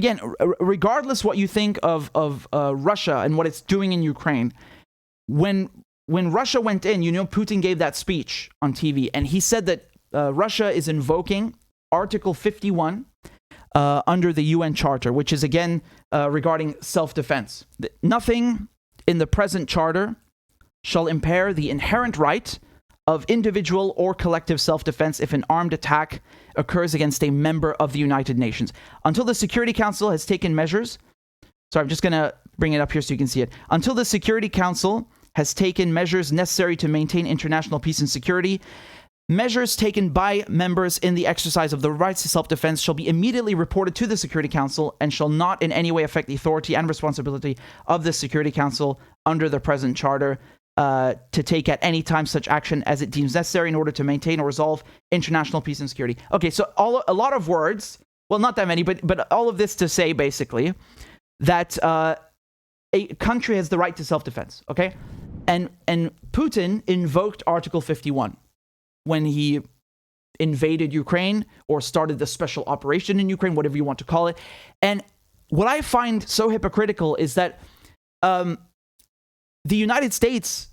again, regardless what you think of Russia and what it's doing in Ukraine, when Russia went in, Putin gave that speech on TV, and he said that Russia is invoking Article 51 under the UN Charter, which is, again, regarding self-defense. Nothing in the present charter shall impair the inherent right of individual or collective self-defense if an armed attack occurs against a member of the United Nations. Until the Security Council has taken measures... Sorry, I'm just going to bring it up here so you can see it. Until the Security Council has taken measures necessary to maintain international peace and security, measures taken by members in the exercise of the rights to self-defense shall be immediately reported to the Security Council and shall not in any way affect the authority and responsibility of the Security Council under the present charter to take at any time such action as it deems necessary in order to maintain or resolve international peace and security. Okay, so a lot of words, well, not that many, but all of this to say, basically, that a country has the right to self-defense, okay? And Putin invoked Article 51 when he invaded Ukraine or started the special operation in Ukraine, whatever you want to call it. And what I find so hypocritical is that the United States,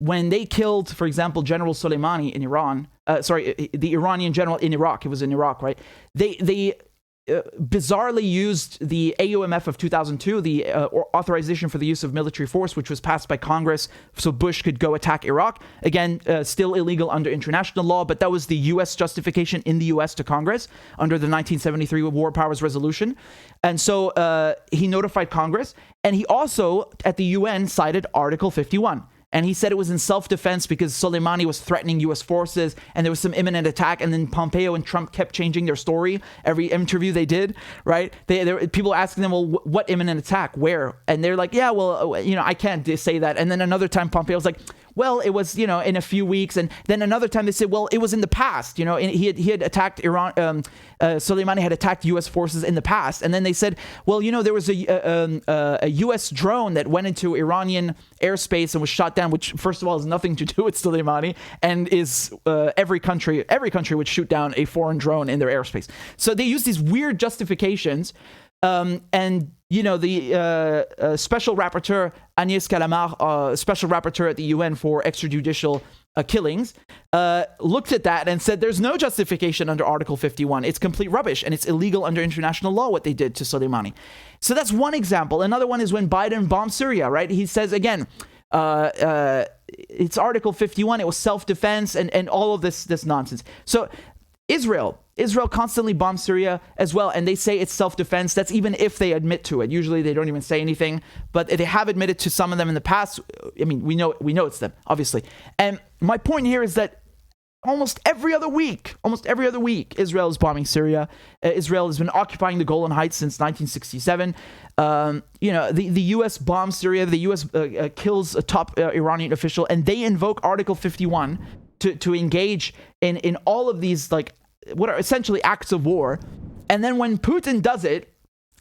when they killed, for example, General Soleimani in Iran, the Iranian general in Iraq, it was in Iraq, right? They bizarrely used the AUMF of 2002, the authorization for the use of military force, which was passed by Congress so Bush could go attack Iraq. Again, still illegal under international law, but that was the U.S. justification in the U.S. to Congress under the 1973 War Powers Resolution. And so he notified Congress, and he also, at the UN, cited Article 51. And he said it was in self-defense because Soleimani was threatening U.S. forces and there was some imminent attack. And then Pompeo and Trump kept changing their story every interview they did, right? People asking them, well, what imminent attack? Where? And they're like, yeah, well, I can't say that. And then another time Pompeo was like, well, it was, in a few weeks. And then another time they said, well, it was in the past. And he had attacked Iran. Soleimani had attacked U.S. forces in the past. And then they said, well, there was a U.S. drone that went into Iranian airspace and was shot down, which, first of all, has nothing to do with Soleimani, and is every country would shoot down a foreign drone in their airspace. So they use these weird justifications. And the special rapporteur, Agnès Calamar, special rapporteur at the UN for extrajudicial killings, looked at that and said there's no justification under Article 51. It's complete rubbish, and it's illegal under international law what they did to Soleimani. So that's one example. Another one is when Biden bombed Syria, right? He says, again, it's Article 51, it was self-defense, and all of this nonsense. So Israel constantly bombs Syria as well, and they say it's self-defense. That's even if they admit to it. Usually they don't even say anything, but they have admitted to some of them in the past. I mean, we know it's them, obviously. And my point here is that almost every other week, Israel is bombing Syria. Israel has been occupying the Golan Heights since 1967. The U.S. bombs Syria. The U.S. kills a top Iranian official, and they invoke Article 51 to engage in all of these, like, what are essentially acts of war. And then when Putin does it,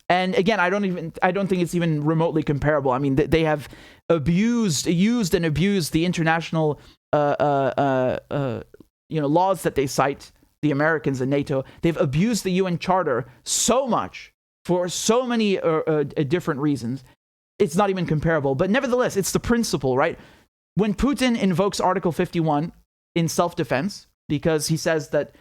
and again, I don't think it's even remotely comparable. I mean, they have used and abused the international laws that they cite, the Americans and NATO. They've abused the UN Charter so much for so many different reasons. It's not even comparable. But nevertheless, it's the principle, right? When Putin invokes Article 51 in self-defense, because he says that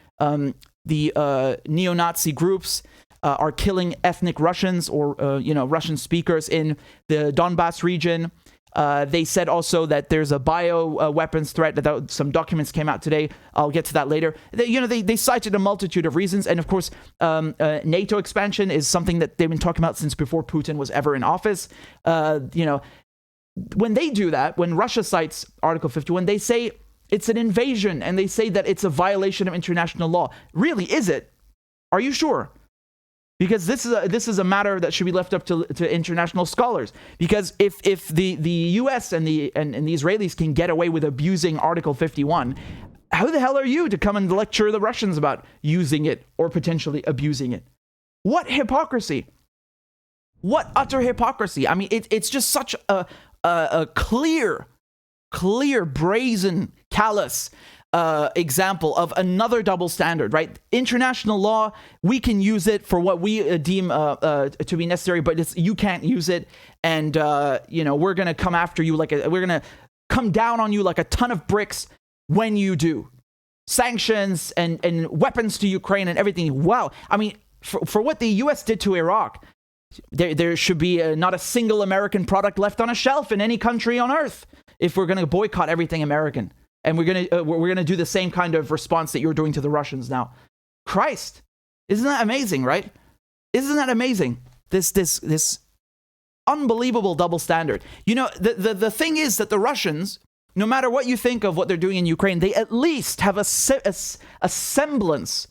the neo-Nazi groups are killing ethnic Russians or Russian speakers in the Donbass region. They said also that there's a bio-weapons threat. That some documents came out today. I'll get to that later. They cited a multitude of reasons. And of course, NATO expansion is something that they've been talking about since before Putin was ever in office. When they do that, when Russia cites Article 51, they say it's an invasion, and they say that it's a violation of international law. Really, is it? Are you sure? Because this is a matter that should be left up to international scholars. Because if the U.S. and the Israelis can get away with abusing Article 51, how the hell are you to come and lecture the Russians about using it or potentially abusing it? What hypocrisy! What utter hypocrisy! I mean, it's just such a clear, brazen, callous example of another double standard, right? International law, we can use it for what we deem to be necessary, but you can't use it, and we're gonna come after you we're gonna come down on you like a ton of bricks when you do. Sanctions and weapons to Ukraine and everything. Wow. I mean, for what the US did to Iraq, there should be not a single American product left on a shelf in any country on earth if we're going to boycott everything American. And we're going to do the same kind of response that you're doing to the Russians now. Christ. Isn't that amazing, right? Isn't that amazing? This unbelievable double standard. The thing is that the Russians, no matter what you think of what they're doing in Ukraine, they at least have a semblance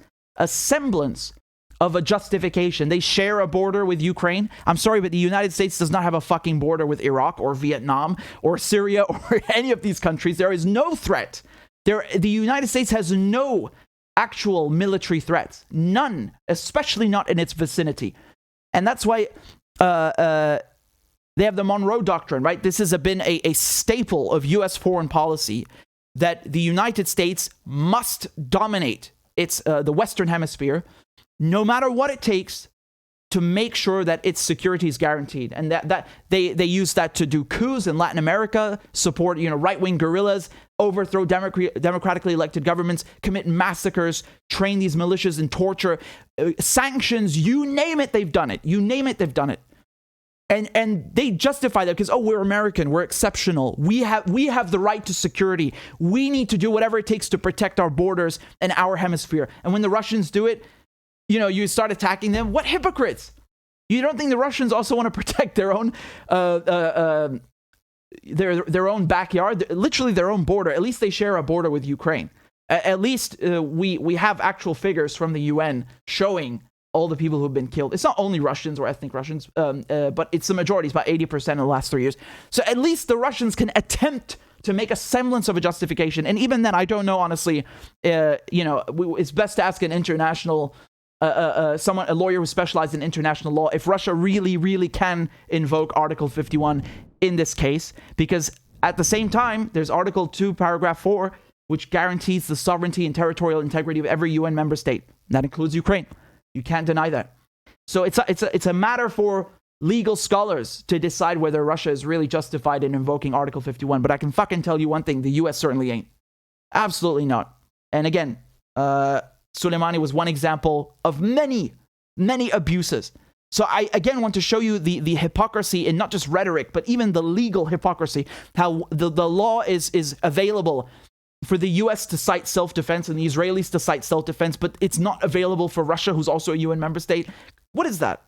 of a justification. They share a border with Ukraine. I'm sorry, but the United States does not have a fucking border with Iraq or Vietnam or Syria or any of these countries. There is no threat. The United States has no actual military threats. None, especially not in its vicinity. And that's why they have the Monroe Doctrine, right? This has been a staple of U.S. foreign policy, that the United States must dominate the Western Hemisphere, no matter what it takes, to make sure that its security is guaranteed. And that they use that to do coups in Latin America, support right-wing guerrillas, overthrow democratically elected governments, commit massacres, train these militias in torture, sanctions, you name it, they've done it. You name it, they've done it. And they justify that because, we're American, we're exceptional. We have the right to security. We need to do whatever it takes to protect our borders and our hemisphere. And when the Russians do it, you start attacking them. What hypocrites! You don't think the Russians also want to protect their own their own backyard, literally their own border? At least they share a border with Ukraine. At least we have actual figures from the UN showing all the people who've been killed. It's not only Russians or ethnic Russians, but it's the majority. It's about 80% in the last 3 years. So at least the Russians can attempt to make a semblance of a justification. And even then, I don't know, honestly, it's best to ask an international, a lawyer who specializes in international law, if Russia really, really can invoke Article 51 in this case. Because at the same time, there's Article 2, Paragraph 4, which guarantees the sovereignty and territorial integrity of every UN member state. That includes Ukraine. You can't deny that. So it's a matter for legal scholars to decide whether Russia is really justified in invoking Article 51. But I can fucking tell you one thing, the US certainly ain't. Absolutely not. And again, Soleimani was one example of many, many abuses. So I again want to show you the hypocrisy in not just rhetoric, but even the legal hypocrisy, how the law is available for the US to cite self-defense and the Israelis to cite self-defense, but it's not available for Russia, who's also a UN member state. What is that?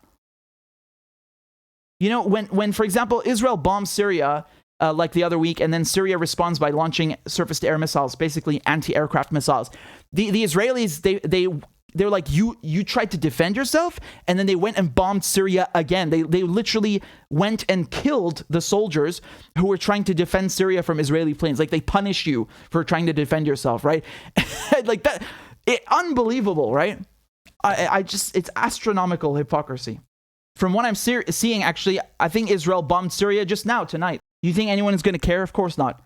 When for example, Israel bombs Syria like the other week, and then Syria responds by launching surface-to-air missiles, basically anti-aircraft missiles. The Israelis, they're like, you tried to defend yourself, and then they went and bombed Syria again. They literally went and killed the soldiers who were trying to defend Syria from Israeli planes. Like, they punish you for trying to defend yourself, right? Like that, unbelievable, right? It's astronomical hypocrisy. From what I'm seeing, actually, I think Israel bombed Syria just now, tonight. You think anyone is going to care? Of course not.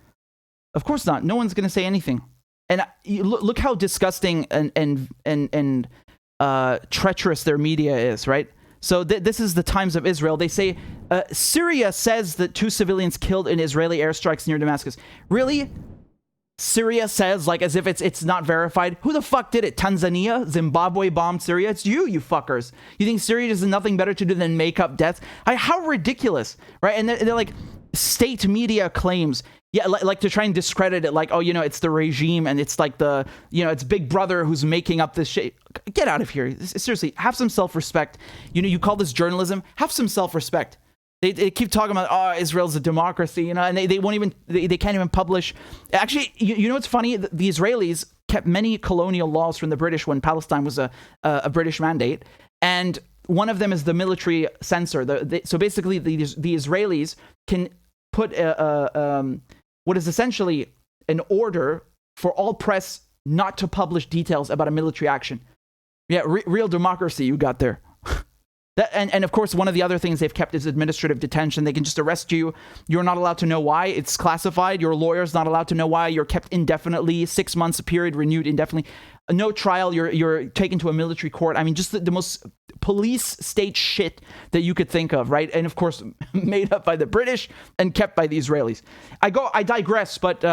Of course not. No one's going to say anything. And look how disgusting and treacherous their media is, right? So this is the Times of Israel. They say, Syria says that 2 civilians killed in Israeli airstrikes near Damascus. Really? Syria says, like, as if it's not verified. Who the fuck did it? Tanzania? Zimbabwe bombed Syria? It's you fuckers. You think Syria has nothing better to do than make up deaths? How ridiculous, right? And they're like, state media claims, like to try and discredit it, like, it's the regime, and it's like it's Big Brother who's making up this shit. Get out of here. Seriously, have some self-respect. You call this journalism? Have some self-respect. They keep talking about, Israel's a democracy, and they won't even, they can't even publish. Actually, what's funny? The Israelis kept many colonial laws from the British when Palestine was a British mandate, and one of them is the military censor. So basically, the Israelis can put what is essentially an order for all press not to publish details about a military action. Yeah, real democracy you got there. And of course, one of the other things they've kept is administrative detention. They can just arrest you. You're not allowed to know why. It's classified. Your lawyer's not allowed to know why. You're kept indefinitely, 6 months, a period renewed indefinitely. No trial. You're taken to a military court. I mean, just the most police state shit that you could think of, right? And of course, made up by the British and kept by the Israelis. I digress, but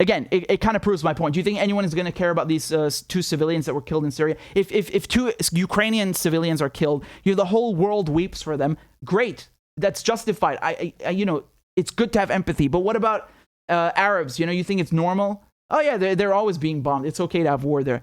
again, it kind of proves my point. Do you think anyone is going to care about these 2 civilians that were killed in Syria? If 2 Ukrainian civilians are killed, the whole world weeps for them. Great, that's justified. I it's good to have empathy. But what about Arabs? You think it's normal? Oh yeah, they're always being bombed. It's okay to have war there.